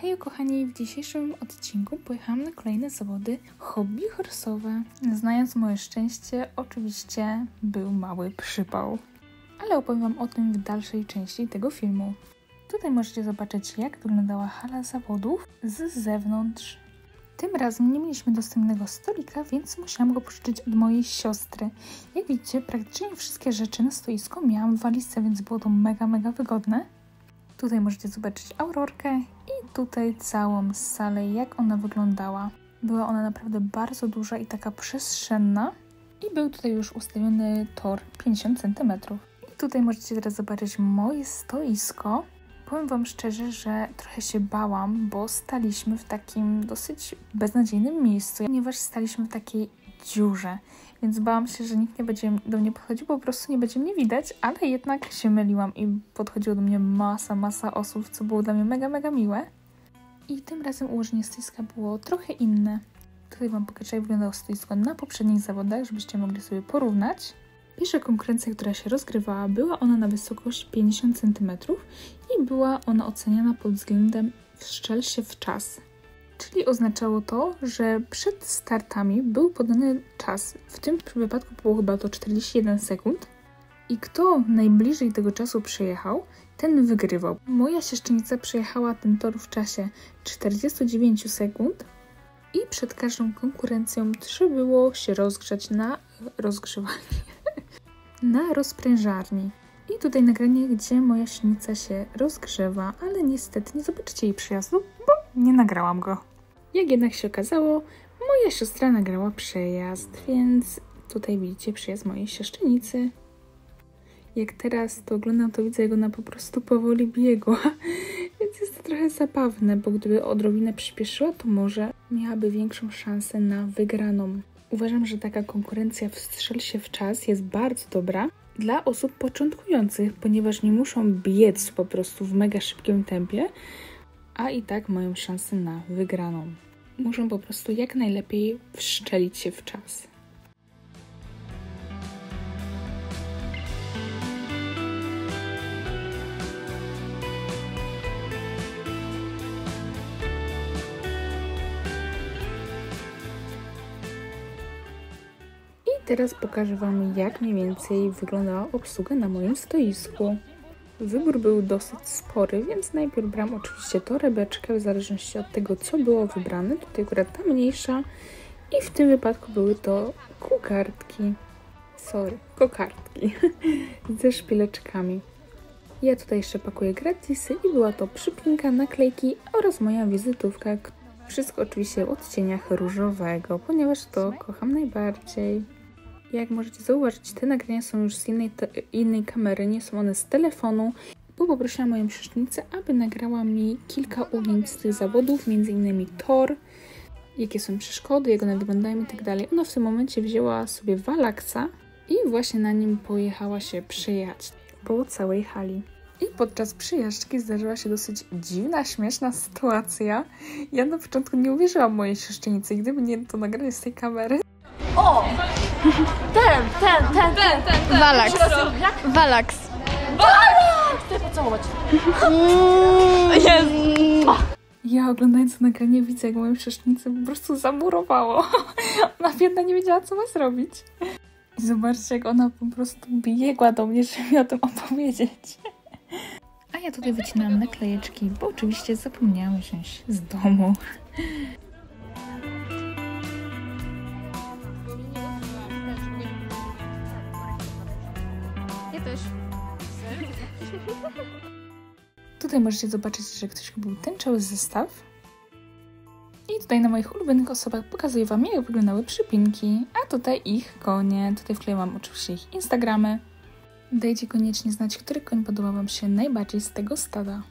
Hej kochani, w dzisiejszym odcinku pojechałam na kolejne zawody hobby horse'owe. Znając moje szczęście, oczywiście był mały przypał. Ale opowiem wam o tym w dalszej części tego filmu. Tutaj możecie zobaczyć, jak wyglądała hala zawodów z zewnątrz. Tym razem nie mieliśmy dostępnego stolika, więc musiałam go pożyczyć od mojej siostry. Jak widzicie, praktycznie wszystkie rzeczy na stoisku miałam w walizce, więc było to mega wygodne. Tutaj możecie zobaczyć Aurorkę i tutaj całą salę, jak ona wyglądała. Była ona naprawdę bardzo duża i taka przestrzenna. I był tutaj już ustawiony tor 50 cm. I tutaj możecie teraz zobaczyć moje stoisko. Powiem wam szczerze, że trochę się bałam, bo staliśmy w takim dosyć beznadziejnym miejscu, ponieważ staliśmy w takiej dziurze. Więc bałam się, że nikt nie będzie do mnie podchodził, po prostu nie będzie mnie widać, ale jednak się myliłam i podchodziło do mnie masa osób, co było dla mnie mega miłe. I tym razem ułożenie stoiska było trochę inne. Tutaj wam pokażę, jak wyglądało stoisko na poprzednich zawodach, żebyście mogli sobie porównać. Pierwsza konkurencja, która się rozgrywała, była ona na wysokość 50 cm i była ona oceniana pod względem wszczel się w czas. Czyli oznaczało to, że przed startami był podany czas. W tym wypadku było chyba to 41 sekund. I kto najbliżej tego czasu przejechał, ten wygrywał. Moja siostrzenica przejechała ten tor w czasie 49 sekund i przed każdą konkurencją trzeba było się rozgrzać na na rozprężarni. I tutaj nagranie, gdzie moja siostrzenica się rozgrzewa, ale niestety nie zobaczycie jej przejazdu, bo nie nagrałam go. Jak jednak się okazało, moja siostra nagrała przejazd, więc tutaj widzicie przejazd mojej siostrzenicy. Jak teraz to oglądam, to widzę, jak ona po prostu powoli biegła, więc jest to trochę zabawne, bo gdyby odrobinę przyspieszyła, to może miałaby większą szansę na wygraną. Uważam, że taka konkurencja wstrzel się w czas jest bardzo dobra dla osób początkujących, ponieważ nie muszą biec po prostu w mega szybkim tempie, a i tak mają szansę na wygraną. Muszą po prostu jak najlepiej wszczelić się w czas. I teraz pokażę wam, jak mniej więcej wyglądała obsługa na moim stoisku. Wybór był dosyć spory, więc najpierw brałam oczywiście torebeczkę, w zależności od tego, co było wybrane. Tutaj akurat ta mniejsza i w tym wypadku były to kokardki ze szpileczkami. Ja tutaj jeszcze pakuję gratisy i była to przypinka, naklejki oraz moja wizytówka. Wszystko oczywiście w odcieniach różowego, ponieważ to kocham najbardziej. Jak możecie zauważyć, te nagrania są już z innej kamery, nie są one z telefonu, bo poprosiłam moją siostrzenicę, aby nagrała mi kilka ujęć z tych zawodów, m.in. tor, jakie są przeszkody, jak one wyglądają i tak dalej. Ona w tym momencie wzięła sobie Wallaxa i właśnie na nim pojechała się przejechać po całej hali. I podczas przejażdżki zdarzyła się dosyć dziwna, śmieszna sytuacja. Ja na początku nie uwierzyłam mojej siostrzenicy, gdyby nie to nagranie z tej kamery. O! Ten! Wallax. Wallax. Chcę pocałować. Ja oglądając to nagranie widzę, jak moją siostrzenicę po prostu zamurowało. Ona biedna nie wiedziała, co ma zrobić. I zobaczcie, jak ona po prostu biegła do mnie, żeby mi o tym opowiedzieć. A ja tutaj wycinałam naklejeczki, bo oczywiście zapomniałam wziąć z domu. Ja też. Tutaj możecie zobaczyć, że ktoś był tęczowy zestaw. I tutaj na moich ulubionych osobach pokazuję wam, jak wyglądały przypinki, a tutaj ich konie. Tutaj wklejam oczywiście ich Instagramy. Dajcie koniecznie znać, który koń podoba wam się najbardziej z tego stada.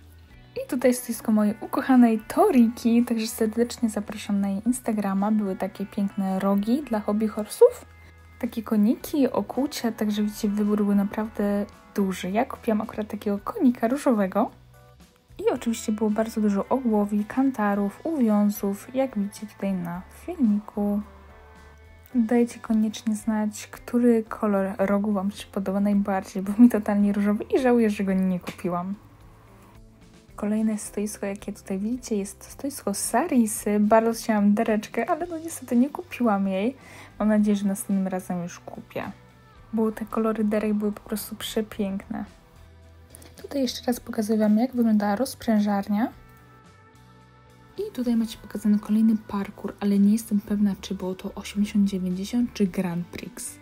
I tutaj stoisko mojej ukochanej Toriki, także serdecznie zapraszam na jej Instagrama. Były takie piękne rogi dla hobby horse'ów. Takie koniki, okucie, także widzicie, wybór był naprawdę duży. Ja kupiłam akurat takiego konika różowego. I oczywiście było bardzo dużo ogłowi, kantarów, uwiązów, jak widzicie tutaj na filmiku. Dajcie koniecznie znać, który kolor rogu wam się podoba najbardziej, bo mi totalnie różowy i żałuję, że go nie kupiłam. Kolejne stoisko, jakie tutaj widzicie, jest to stoisko Sarisy. Bardzo chciałam dereczkę, ale no niestety nie kupiłam jej. Mam nadzieję, że następnym razem już kupię. Bo te kolory derek były po prostu przepiękne. Tutaj jeszcze raz pokazuję Wam, jak wyglądała rozprężarnia. I tutaj macie pokazany kolejny parkour, ale nie jestem pewna, czy było to 80-90 czy Grand Prix.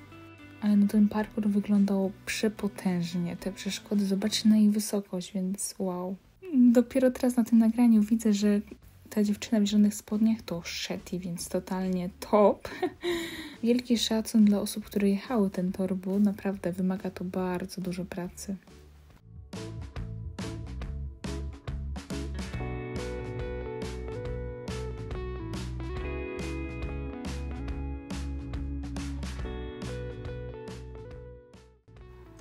Ale no ten parkour wyglądał przepotężnie. Te przeszkody, zobaczcie na ich wysokość, więc wow. Dopiero teraz na tym nagraniu widzę, że ta dziewczyna w zielonych spodniach to Shetty, więc totalnie top. Wielki szacun dla osób, które jechały ten tor, bo naprawdę wymaga to bardzo dużo pracy.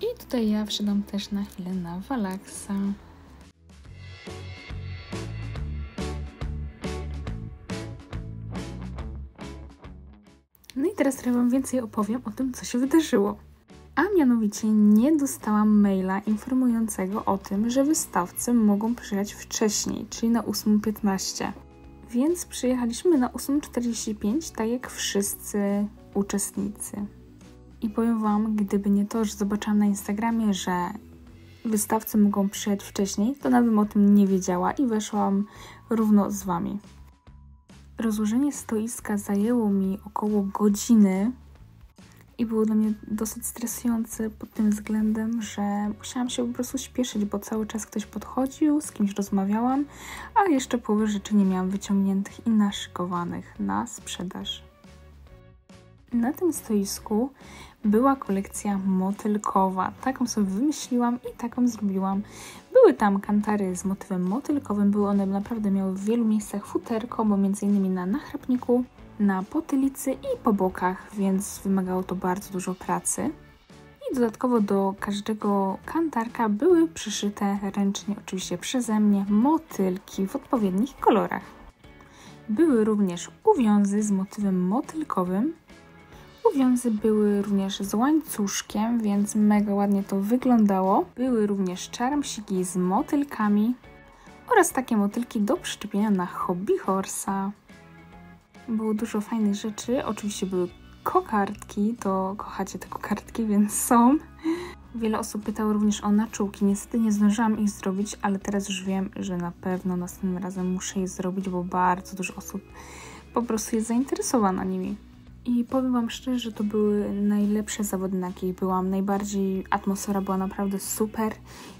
I tutaj ja wszedłam też na chwilę na Valaxa. No i teraz trochę Wam więcej opowiem o tym, co się wydarzyło. A mianowicie nie dostałam maila informującego o tym, że wystawcy mogą przyjechać wcześniej, czyli na 8:15. Więc przyjechaliśmy na 8:45, tak jak wszyscy uczestnicy. I powiem Wam, gdyby nie to, że zobaczyłam na Instagramie, że wystawcy mogą przyjechać wcześniej, to nawet bym o tym nie wiedziała i weszłam równo z Wami. Rozłożenie stoiska zajęło mi około godziny i było dla mnie dosyć stresujące pod tym względem, że musiałam się po prostu śpieszyć, bo cały czas ktoś podchodził, z kimś rozmawiałam, a jeszcze połowy rzeczy nie miałam wyciągniętych i naszykowanych na sprzedaż. Na tym stoisku była kolekcja motylkowa. Taką sobie wymyśliłam i taką zrobiłam. Były tam kantary z motywem motylkowym. Były one naprawdę, miały w wielu miejscach futerko, bo m.in. na nachrapniku, na potylicy i po bokach, więc wymagało to bardzo dużo pracy. I dodatkowo do każdego kantarka były przyszyte ręcznie, oczywiście przeze mnie, motylki w odpowiednich kolorach. Były również uwiązy z motywem motylkowym. Uwiązy były również z łańcuszkiem, więc mega ładnie to wyglądało. Były również czarmsiki z motylkami oraz takie motylki do przyczepienia na hobby horsa. Było dużo fajnych rzeczy. Oczywiście były kokardki, to kochacie te kokardki, więc są. Wiele osób pytało również o naczółki. Niestety nie zdążyłam ich zrobić, ale teraz już wiem, że na pewno następnym razem muszę je zrobić, bo bardzo dużo osób po prostu jest zainteresowana nimi. I powiem Wam szczerze, że to były najlepsze zawody, na jakich byłam. Najbardziej atmosfera była naprawdę super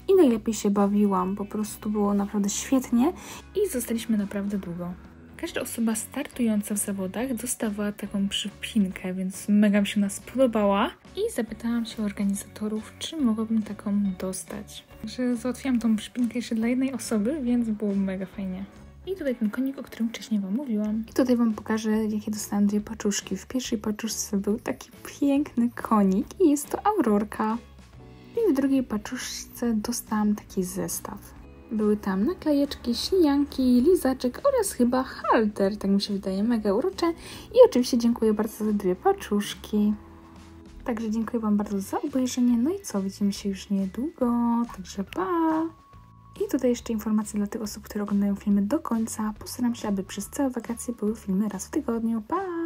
i najlepiej się bawiłam. Po prostu było naprawdę świetnie i zostaliśmy naprawdę długo. Każda osoba startująca w zawodach dostawała taką przypinkę, więc mega mi się ona spodobała. I zapytałam się organizatorów, czy mogłabym taką dostać. Że załatwiłam tą przypinkę jeszcze dla jednej osoby, więc było mega fajnie. I tutaj ten konik, o którym wcześniej Wam mówiłam. I tutaj Wam pokażę, jakie dostałam dwie paczuszki. W pierwszej paczuszce był taki piękny konik i jest to Aurorka. I w drugiej paczuszce dostałam taki zestaw. Były tam naklejeczki, ślinianki, lizaczek oraz chyba halter, tak mi się wydaje, mega urocze. I oczywiście dziękuję bardzo za dwie paczuszki. Także dziękuję Wam bardzo za obejrzenie. No i co, widzimy się już niedługo, także pa! I tutaj jeszcze informacje dla tych osób, które oglądają filmy do końca. Postaram się, aby przez całe wakacje były filmy raz w tygodniu. Pa!